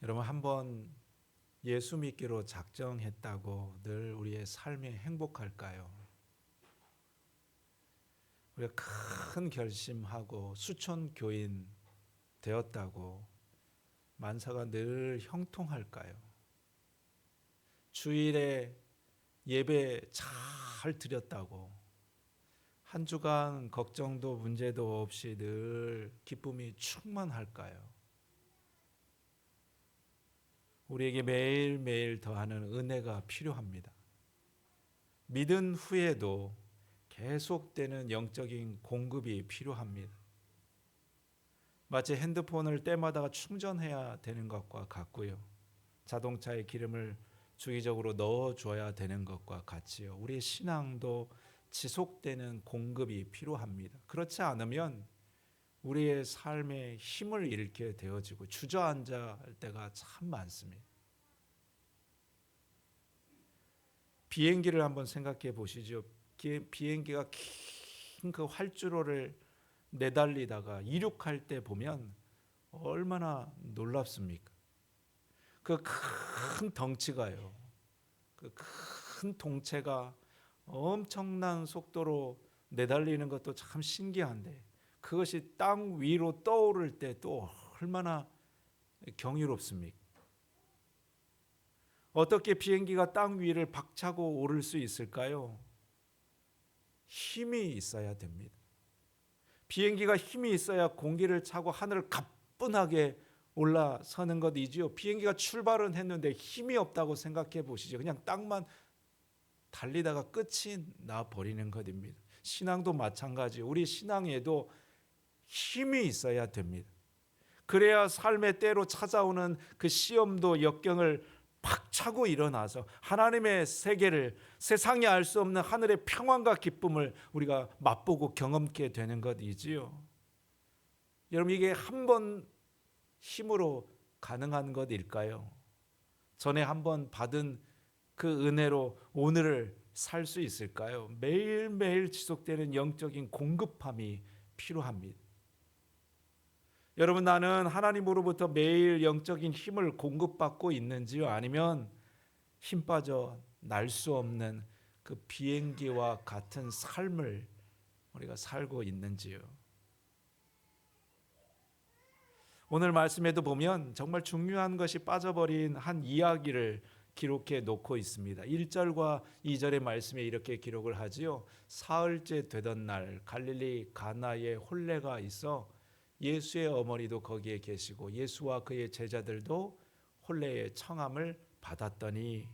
여러분, 한번 예수 믿기로 작정했다고 늘 우리의 삶이 행복할까요? 우리가 큰 결심하고 수천 교인 되었다고 만사가 늘 형통할까요? 주일에 예배 잘 드렸다고 한 주간 걱정도 문제도 없이 늘 기쁨이 충만할까요? 우리에게 매일매일 더하는 은혜가 필요합니다. 믿은 후에도 계속되는 영적인 공급이 필요합니다. 마치 핸드폰을 때마다 충전해야 되는 것과 같고요. 자동차에 기름을 주기적으로 넣어줘야 되는 것과 같지요. 우리의 신앙도 지속되는 공급이 필요합니다. 그렇지 않으면 우리의 삶에 힘을 잃게 되어지고 주저앉을 때가 참 많습니다. 비행기를 한번 생각해 보시죠. 비행기가 긴 그 활주로를 내달리다가 이륙할 때 보면 얼마나 놀랍습니까? 그 큰 덩치가요, 그 큰 동체가 엄청난 속도로 내달리는 것도 참 신기한데 그것이 땅 위로 떠오를 때 또 얼마나 경이롭습니까? 어떻게 비행기가 땅 위를 박차고 오를 수 있을까요? 힘이 있어야 됩니다. 비행기가 힘이 있어야 공기를 차고 하늘을 가뿐하게 올라서는 것이지요. 비행기가 출발은 했는데 힘이 없다고 생각해 보시죠. 그냥 땅만 달리다가 끝이 나 버리는 것입니다. 신앙도 마찬가지예요. 우리 신앙에도 힘이 있어야 됩니다. 그래야 삶의 때로 찾아오는 그 시험도 역경을 박차고 일어나서 하나님의 세계를, 세상이 알 수 없는 하늘의 평안과 기쁨을 우리가 맛보고 경험케 되는 것이지요. 여러분, 이게 한 번 힘으로 가능한 것일까요? 전에 한 번 받은 그 은혜로 오늘을 살 수 있을까요? 매일매일 지속되는 영적인 공급함이 필요합니다. 여러분, 나는 하나님으로부터 매일 영적인 힘을 공급받고 있는지요? 아니면 힘 빠져 날 수 없는 그 비행기와 같은 삶을 우리가 살고 있는지요? 오늘 말씀에도 보면 정말 중요한 것이 빠져버린 한 이야기를 기록해 놓고 있습니다. 1절과 2절의 말씀에 이렇게 기록을 하지요. 사흘째 되던 날 갈릴리 가나에 혼례가 있어 예수의 어머니도 거기에 계시고 예수와 그의 제자들도 혼례의 청함을 받았더니,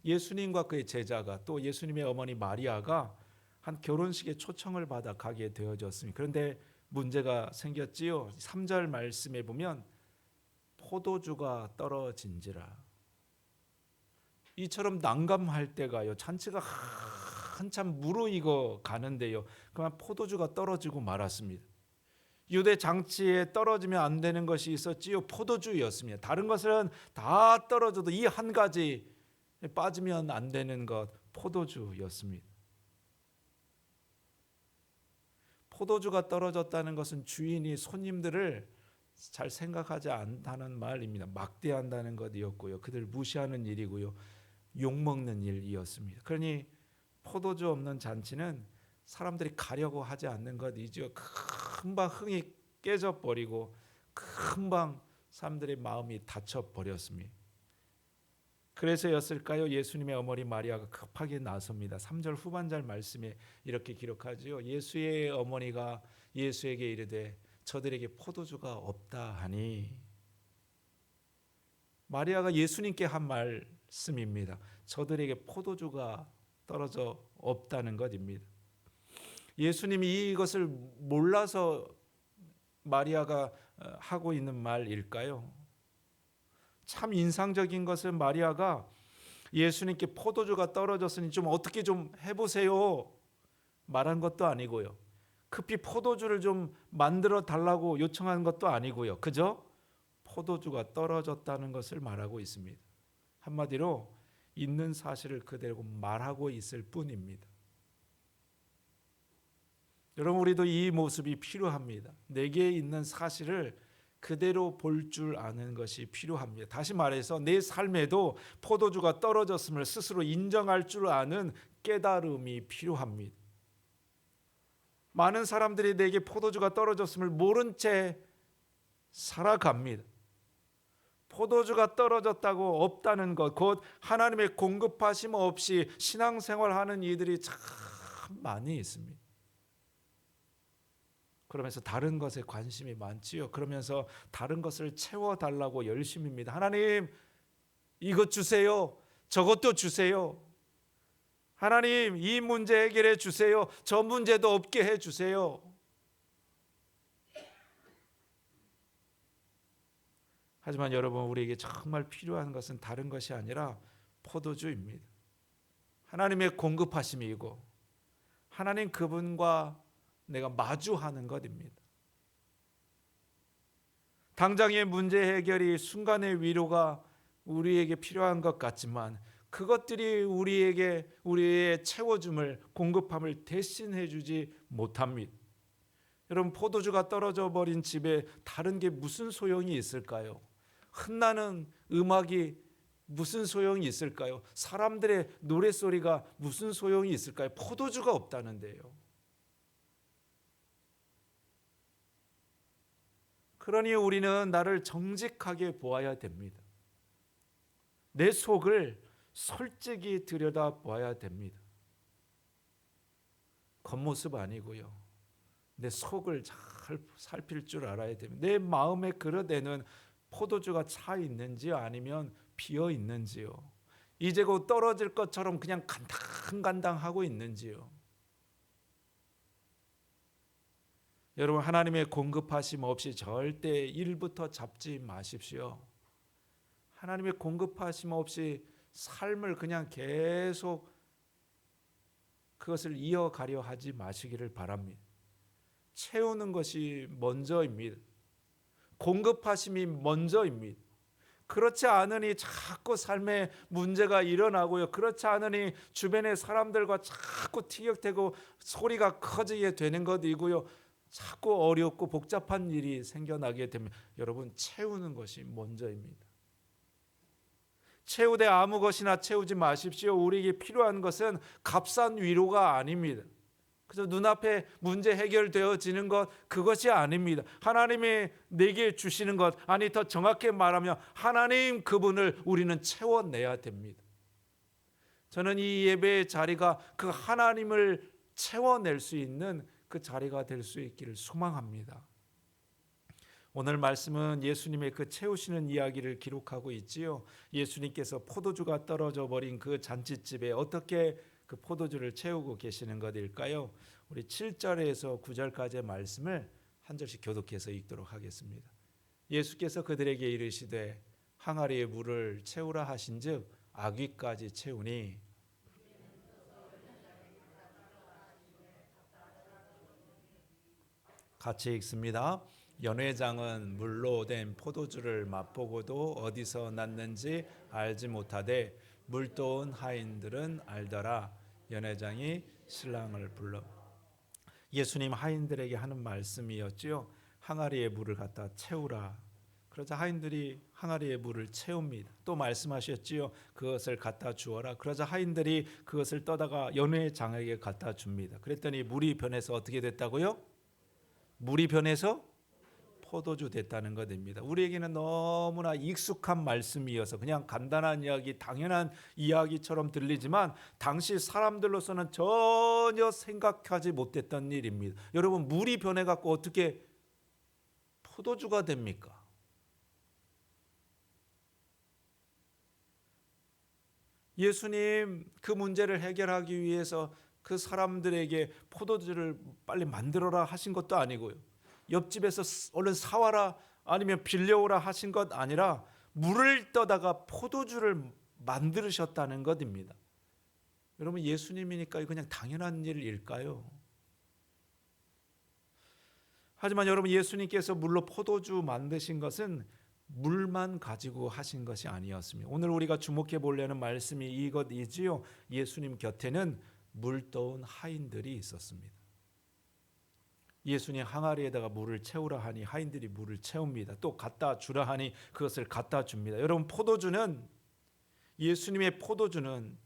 예수님과 그의 제자가 또 예수님의 어머니 마리아가 한 결혼식에 초청을 받아 가게 되어졌습니다. 그런데 문제가 생겼지요. 3절 말씀에 보면 포도주가 떨어진지라. 이처럼 난감할 때가요, 잔치가 한참 무르익어 가는데요, 그만 포도주가 떨어지고 말았습니다. 유대 장치에 떨어지면 안 되는 것이 있었지요. 포도주였습니다. 다른 것은 다 떨어져도 이 한 가지 빠지면 안 되는 것, 포도주였습니다. 포도주가 떨어졌다는 것은 주인이 손님들을 잘 생각하지 않다는 말입니다. 막대한다는 것이었고요. 그들 무시하는 일이고요. 욕먹는 일이었습니다. 그러니 포도주 없는 잔치는 사람들이 가려고 하지 않는 것이죠. 금방 흥이 깨져버리고 금방 사람들의 마음이 닫혀버렸습니다. 그래서였을까요? 예수님의 어머니 마리아가 급하게 나섭니다. 3절 후반절 말씀에 이렇게 기록하지요. 예수의 어머니가 예수에게 이르되 저들에게 포도주가 없다 하니, 마리아가 예수님께 한 말씀입니다. 저들에게 포도주가 떨어져 없다는 것입니다. 예수님이 이것을 몰라서 마리아가 하고 있는 말일까요? 참 인상적인 것은 마리아가 예수님께 포도주가 떨어졌으니 좀 어떻게 좀 해보세요 말한 것도 아니고요, 급히 포도주를 좀 만들어 달라고 요청한 것도 아니고요, 그저 포도주가 떨어졌다는 것을 말하고 있습니다. 한마디로 있는 사실을 그대로 말하고 있을 뿐입니다. 여러분, 우리도 이 모습이 필요합니다. 내게 있는 사실을 그대로 볼 줄 아는 것이 필요합니다. 다시 말해서 내 삶에도 포도주가 떨어졌음을 스스로 인정할 줄 아는 깨달음이 필요합니다. 많은 사람들이 내게 포도주가 떨어졌음을 모른 채 살아갑니다. 포도주가 떨어졌다고 없다는 것, 곧 하나님의 공급하심 없이 신앙생활하는 이들이 참 많이 있습니다. 그러면서 다른 것에 관심이 많지요. 그러면서 다른 것을 채워달라고 열심입니다. 하나님 이것 주세요. 저것도 주세요. 하나님 이 문제 해결해 주세요. 저 문제도 없게 해 주세요. 하지만 여러분, 우리에게 정말 필요한 것은 다른 것이 아니라 포도주입니다. 하나님의 공급하심이고 하나님 그분과 내가 마주하는 것입니다. 당장의 문제 해결이 순간의 위로가 우리에게 필요한 것 같지만 그것들이 우리의 채워줌을, 공급함을 대신해 주지 못합니다. 여러분, 포도주가 떨어져 버린 집에 다른 게 무슨 소용이 있을까요? 흔나는 음악이 무슨 소용이 있을까요? 사람들의 노랫소리가 무슨 소용이 있을까요? 포도주가 없다는데요. 그러니 우리는 나를 정직하게 보아야 됩니다. 내 속을 솔직히 들여다봐야 됩니다. 겉모습 아니고요. 내 속을 잘 살필 줄 알아야 됩니다. 내 마음의 그릇에는 포도주가 차 있는지 아니면 비어 있는지요. 이제 곧 떨어질 것처럼 그냥 간당간당하고 있는지요. 여러분, 하나님의 공급하심 없이 절대 일부터 잡지 마십시오. 하나님의 공급하심 없이 삶을 그냥 계속 그것을 이어가려 하지 마시기를 바랍니다. 채우는 것이 먼저입니다. 공급하심이 먼저입니다. 그렇지 않으니 자꾸 삶에 문제가 일어나고요. 그렇지 않으니 주변의 사람들과 자꾸 티격태고 소리가 커지게 되는 것이고요. 자꾸 어렵고 복잡한 일이 생겨나게 되면 여러분, 채우는 것이 먼저입니다. 채우되 아무 것이나 채우지 마십시오. 우리에게 필요한 것은 값싼 위로가 아닙니다. 그래서 눈앞에 문제 해결되어지는 것, 그것이 아닙니다. 하나님이 내게 주시는 것, 아니 더 정확히 말하면 하나님 그분을 우리는 채워내야 됩니다. 저는 이 예배의 자리가 그 하나님을 채워낼 수 있는 그 자리가 될 수 있기를 소망합니다. 오늘 말씀은 예수님의 그 채우시는 이야기를 기록하고 있지요. 예수님께서 포도주가 떨어져 버린 그 잔치집에 어떻게 그 포도주를 채우고 계시는 것일까요? 우리 7절에서 9절까지의 말씀을 한 절씩 교독해서 읽도록 하겠습니다. 예수께서 그들에게 이르시되 항아리에 물을 채우라 하신즉 아귀까지 채우니 같이 읽습니다. 연회장은 물로 된 포도주를 맛보고도 어디서 났는지 알지 못하되 물도온 하인들은 알더라. 연회장이 신랑을 불러. 예수님 하인들에게 하는 말씀이었지요. 항아리에 물을 갖다 채우라. 그러자 하인들이 항아리에 물을 채웁니다. 또 말씀하셨지요. 그것을 갖다 주어라. 그러자 하인들이 그것을 떠다가 연회장에게 갖다 줍니다. 그랬더니 물이 변해서 어떻게 됐다고요? 물이 변해서 포도주 됐다는 것입니다. 우리에게는 너무나 익숙한 말씀이어서 그냥 간단한 이야기, 당연한 이야기처럼 들리지만 당시 사람들로서는 전혀 생각하지 못했던 일입니다. 여러분, 물이 변해갖고 어떻게 포도주가 됩니까? 예수님 그 문제를 해결하기 위해서 그 사람들에게 포도주를 빨리 만들어라 하신 것도 아니고요. 옆집에서 얼른 사와라 아니면 빌려오라 하신 것 아니라 물을 떠다가 포도주를 만드셨다는 것입니다. 여러분, 예수님이니까 그냥 당연한 일일까요? 하지만 여러분, 예수님께서 물로 포도주 만드신 것은 물만 가지고 하신 것이 아니었습니다. 오늘 우리가 주목해 보려는 말씀이 이것이지요. 예수님 곁에는 물떠온 하인들이 있었습니다. 예수님 항아리에다가 물을 채우라 하니 하인들이 물을 채웁니다. 또 갖다 주라 하니 그것을 갖다 줍니다. 여러분, 예수님의 포도주는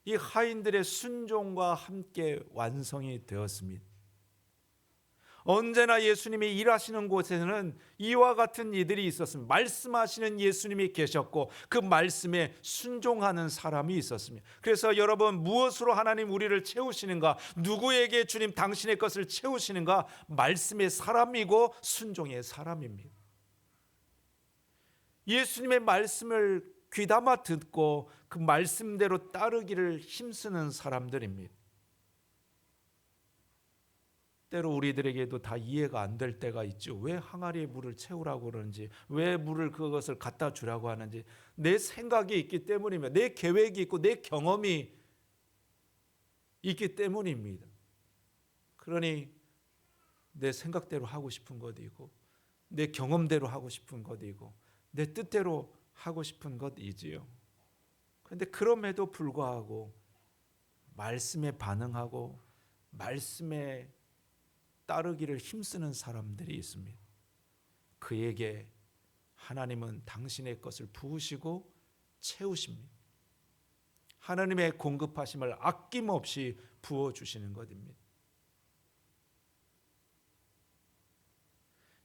이 하인들의 순종과 함께 완성이 되었습니다. 언제나 예수님이 일하시는 곳에는 이와 같은 이들이 있었습니다. 말씀하시는 예수님이 계셨고 그 말씀에 순종하는 사람이 있었습니다. 그래서 여러분, 무엇으로 하나님 우리를 채우시는가? 누구에게 주님 당신의 것을 채우시는가? 말씀의 사람이고 순종의 사람입니다. 예수님의 말씀을 귀담아 듣고 그 말씀대로 따르기를 힘쓰는 사람들입니다. 때로 우리들에게도 다 이해가 안 될 때가 있죠. 왜 항아리에 물을 채우라고 그러는지, 왜 물을 그것을 갖다 주라고 하는지. 내 생각이 있기 때문입니다. 내 계획이 있고 내 경험이 있기 때문입니다. 그러니 내 생각대로 하고 싶은 것이고 내 경험대로 하고 싶은 것이고 내 뜻대로 하고 싶은 것이지요. 그런데 그럼에도 불구하고 말씀에 반응하고 말씀에 따르기를 힘쓰는 사람들이 있습니다. 그에게 하나님은 당신의 것을 부으시고 채우십니다. 하나님의 공급하심을 아낌없이 부어주시는 것입니다.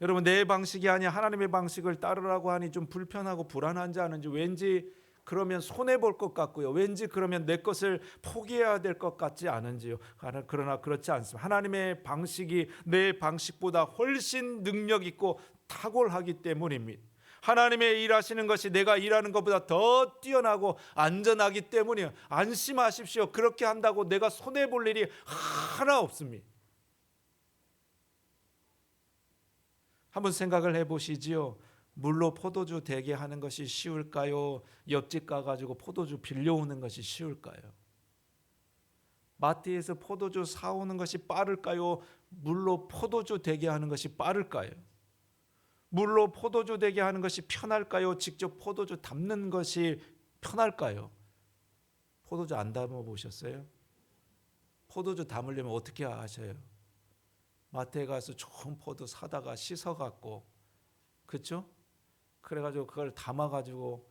여러분, 내 방식이 아니야 하나님의 방식을 따르라고 하니 좀 불편하고 불안한지 않은지, 왠지 그러면 손해볼 것 같고요, 왠지 그러면 내 것을 포기해야 될 것 같지 않은지요. 그러나 그렇지 않습니다. 하나님의 방식이 내 방식보다 훨씬 능력 있고 탁월하기 때문입니다. 하나님의 일하시는 것이 내가 일하는 것보다 더 뛰어나고 안전하기 때문이에요. 안심하십시오. 그렇게 한다고 내가 손해볼 일이 하나 없습니다. 한번 생각을 해보시지요. 물로 포도주 되게 하는 것이 쉬울까요? 옆집 가가지고 포도주 빌려오는 것이 쉬울까요? 마트에서 포도주 사오는 것이 빠를까요? 물로 포도주 되게 하는 것이 빠를까요? 물로 포도주 되게 하는 것이 편할까요? 직접 포도주 담는 것이 편할까요? 포도주 안 담아 보셨어요? 포도주 담으려면 어떻게 하셔요? 마트에 가서 좋은 포도 사다가 씻어갖고, 그렇죠? 그래가지고 그걸 담아가지고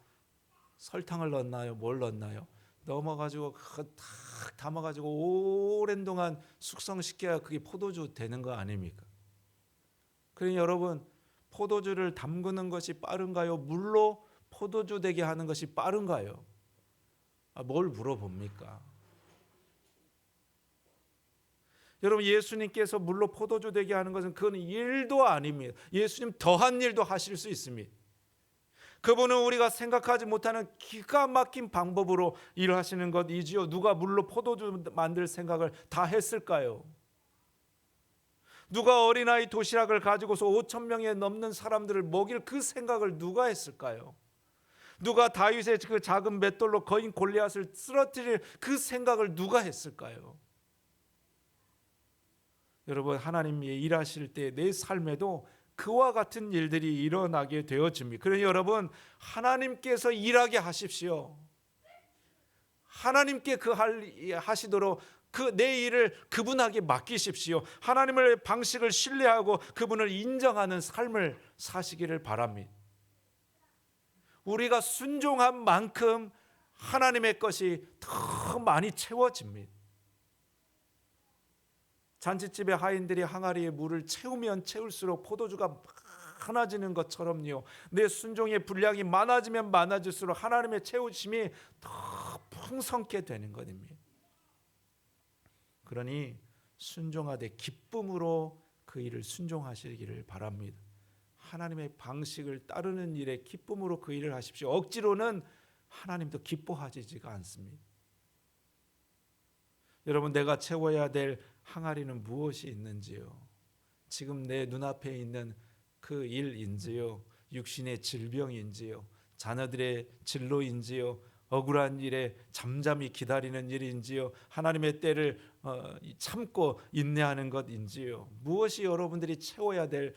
설탕을 넣나요? 뭘 넣나요? 넣어가지고 딱 담아가지고 오랜 동안 숙성시켜야 그게 포도주 되는 거 아닙니까? 그러니 여러분, 포도주를 담그는 것이 빠른가요? 물로 포도주 되게 하는 것이 빠른가요? 뭘 물어봅니까? 여러분, 예수님께서 물로 포도주 되게 하는 것은 그건 일도 아닙니다. 예수님 더한 일도 하실 수 있습니다. 그분은 우리가 생각하지 못하는 기가 막힌 방법으로 일하시는 것이지요. 누가 물로 포도주 만들 생각을 다 했을까요? 누가 어린아이 도시락을 가지고서 5,000명에 넘는 사람들을 먹일 그 생각을 누가 했을까요? 누가 다윗의 그 작은 맷돌로 거인 골리앗을 쓰러뜨릴 그 생각을 누가 했을까요? 여러분, 하나님이 일하실 때 내 삶에도 그와 같은 일들이 일어나게 되어집니다. 그러니 여러분, 하나님께서 일하게 하십시오. 하나님께 하시도록 내 일을 그분에게 맡기십시오. 하나님의 방식을 신뢰하고 그분을 인정하는 삶을 사시기를 바랍니다. 우리가 순종한 만큼 하나님의 것이 더 많이 채워집니다. 잔치집의 하인들이 항아리에 물을 채우면 채울수록 포도주가 많아지는 것처럼요, 내 순종의 분량이 많아지면 많아질수록 하나님의 채우심이 더 풍성케 되는 것입니다. 그러니 순종하되 기쁨으로 그 일을 순종하시기를 바랍니다. 하나님의 방식을 따르는 일에 기쁨으로 그 일을 하십시오. 억지로는 하나님도 기뻐하시지가 않습니다. 여러분, 내가 채워야 될 항아리는 무엇이 있는지요? 지금 내 눈앞에 있는 그 일인지요? 육신의 질병인지요? 자녀들의 진로인지요? 억울한 일에 잠잠히 기다리는 일인지요? 하나님의 때를 참고 인내하는 것인지요? 무엇이 여러분들이 채워야 될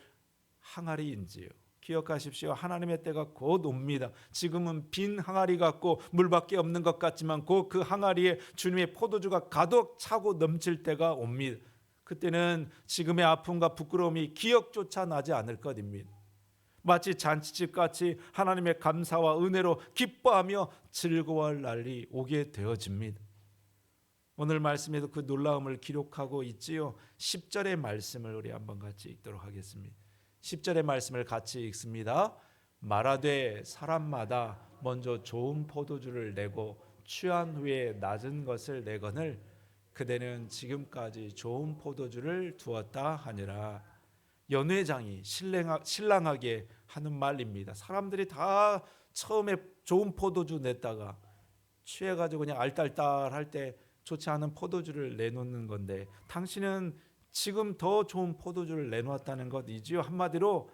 항아리인지요? 기억하십시오. 하나님의 때가 곧 옵니다. 지금은 빈 항아리 같고 물밖에 없는 것 같지만 곧 그 항아리에 주님의 포도주가 가득 차고 넘칠 때가 옵니다. 그때는 지금의 아픔과 부끄러움이 기억조차 나지 않을 것입니다. 마치 잔치집같이 하나님의 감사와 은혜로 기뻐하며 즐거워할 날이 오게 되어집니다. 오늘 말씀에도 그 놀라움을 기록하고 있지요. 10절의 말씀을 우리 한번 같이 읽도록 하겠습니다. 10절의 말씀을 같이 읽습니다. 말하되 사람마다 먼저 좋은 포도주를 내고 취한 후에 낮은 것을 내거늘 그대는 지금까지 좋은 포도주를 두었다 하니라. 연회장이 신랑하게 하는 말입니다. 사람들이 다 처음에 좋은 포도주 냈다가 취해가지고 그냥 알딸딸할 때 좋지 않은 포도주를 내놓는 건데 당신은 지금 더 좋은 포도주를 내놓았다는 것이지요. 한마디로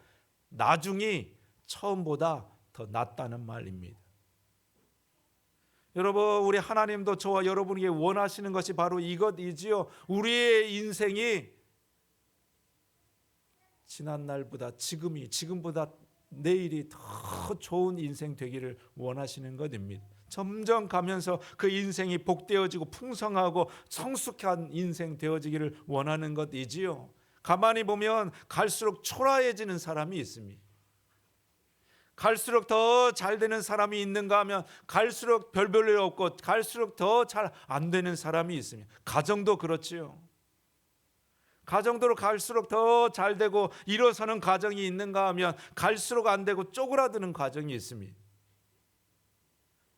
나중이 처음보다 더 낫다는 말입니다. 여러분, 우리 하나님도 저와 여러분에게 원하시는 것이 바로 이것이지요. 우리의 인생이 지난 날보다 지금보다 내일이 더 좋은 인생 되기를 원하시는 것입니다. 점점 가면서 그 인생이 복되어지고 풍성하고 성숙한 인생 되어지기를 원하는 것이지요. 가만히 보면 갈수록 초라해지는 사람이 있습니다. 갈수록 더 잘 되는 사람이 있는가 하면 갈수록 별볼일 없고 갈수록 더 잘 안 되는 사람이 있습니다. 가정도 그렇지요. 가정도 갈수록 더 잘 되고 일어서는 가정이 있는가 하면 갈수록 안 되고 쪼그라드는 가정이 있습니다.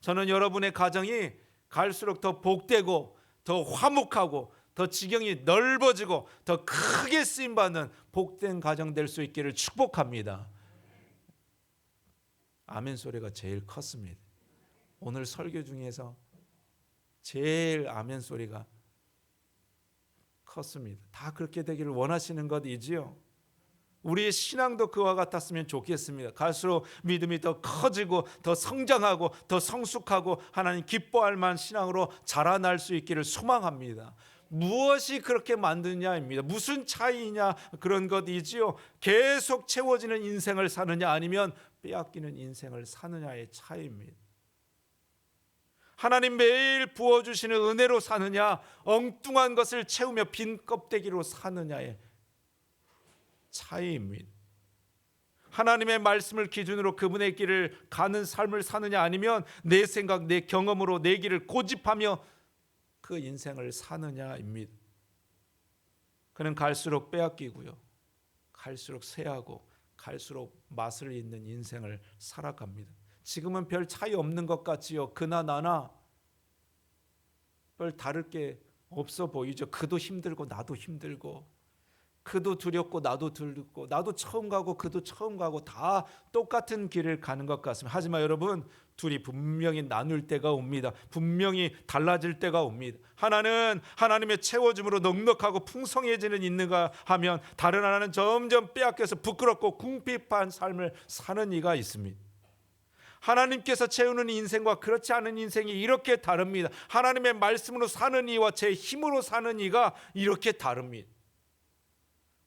저는 여러분의 가정이 갈수록 더 복되고 더 화목하고 더 지경이 넓어지고 더 크게 쓰임받는 복된 가정 될 수 있기를 축복합니다. 아멘 소리가 제일 컸습니다. 오늘 설교 중에서 제일 아멘 소리가 컸습니다. 다 그렇게 되기를 원하시는 것이지요. 우리의 신앙도 그와 같았으면 좋겠습니다. 갈수록 믿음이 더 커지고 더 성장하고 더 성숙하고 하나님 기뻐할 만한 신앙으로 자라날 수 있기를 소망합니다. 무엇이 그렇게 만드냐입니다. 무슨 차이냐 그런 것이지요. 계속 채워지는 인생을 사느냐 아니면 빼앗기는 인생을 사느냐의 차이입니다. 하나님 매일 부어주시는 은혜로 사느냐 엉뚱한 것을 채우며 빈 껍데기로 사느냐의 차이입니다. 하나님의 말씀을 기준으로 그분의 길을 가는 삶을 사느냐 아니면 내 생각, 내 경험으로 내 길을 고집하며 그 인생을 사느냐입니다. 그는 갈수록 빼앗기고요. 갈수록 쇠하고 갈수록 맛을 잇는 인생을 살아갑니다. 지금은 별 차이 없는 것 같지요. 그나 나나 별 다를 게 없어 보이죠. 그도 힘들고 나도 힘들고 그도 두렵고 나도 두렵고 나도 처음 가고 그도 처음 가고 다 똑같은 길을 가는 것 같습니다. 하지만 여러분 둘이 분명히 나눌 때가 옵니다. 분명히 달라질 때가 옵니다. 하나는 하나님의 채워줌으로 넉넉하고 풍성해지는 있는가 하면 다른 하나는 점점 빼앗겨서 부끄럽고 궁핍한 삶을 사는 이가 있습니다. 하나님께서 채우는 인생과 그렇지 않은 인생이 이렇게 다릅니다. 하나님의 말씀으로 사는 이와 제 힘으로 사는 이가 이렇게 다릅니다.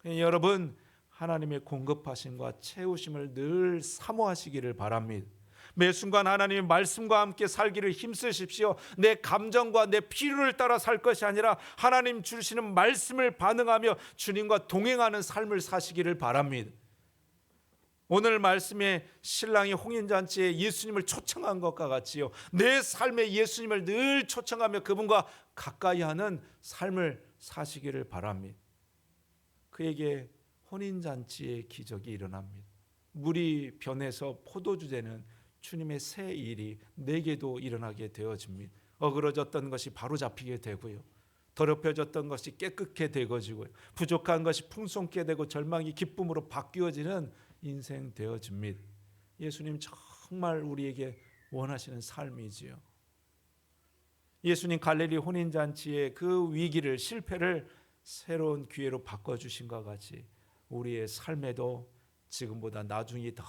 여러분 하나님의 공급하심과 채우심을 늘 사모하시기를 바랍니다. 매 순간 하나님의 말씀과 함께 살기를 힘쓰십시오. 내 감정과 내 필요를 따라 살 것이 아니라 하나님 주시는 말씀을 반응하며 주님과 동행하는 삶을 사시기를 바랍니다. 오늘 말씀에 신랑이 홍인잔치에 예수님을 초청한 것과 같이요. 내 삶에 예수님을 늘 초청하며 그분과 가까이 하는 삶을 사시기를 바랍니다. 그에게 혼인잔치의 기적이 일어납니다. 물이 변해서 포도주 되는 주님의 새 일이 내게도 일어나게 되어집니다. 어그러졌던 것이 바로잡히게 되고요. 더럽혀졌던 것이 깨끗게 되어지고요. 부족한 것이 풍성게 되고 절망이 기쁨으로 바뀌어지는 인생 되어집니다. 예수님 정말 우리에게 원하시는 삶이지요. 예수님 갈릴리 혼인잔치의 그 위기를 실패를 새로운 기회로 바꿔주신 것 같이 우리의 삶에도 지금보다 나중이 더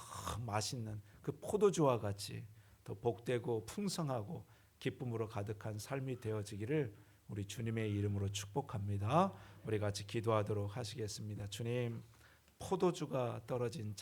맛있는 그 포도주와 같이 더 복되고 풍성하고 기쁨으로 가득한 삶이 되어지기를 우리 주님의 이름으로 축복합니다. 우리 같이 기도하도록 하시겠습니다. 주님, 포도주가 떨어진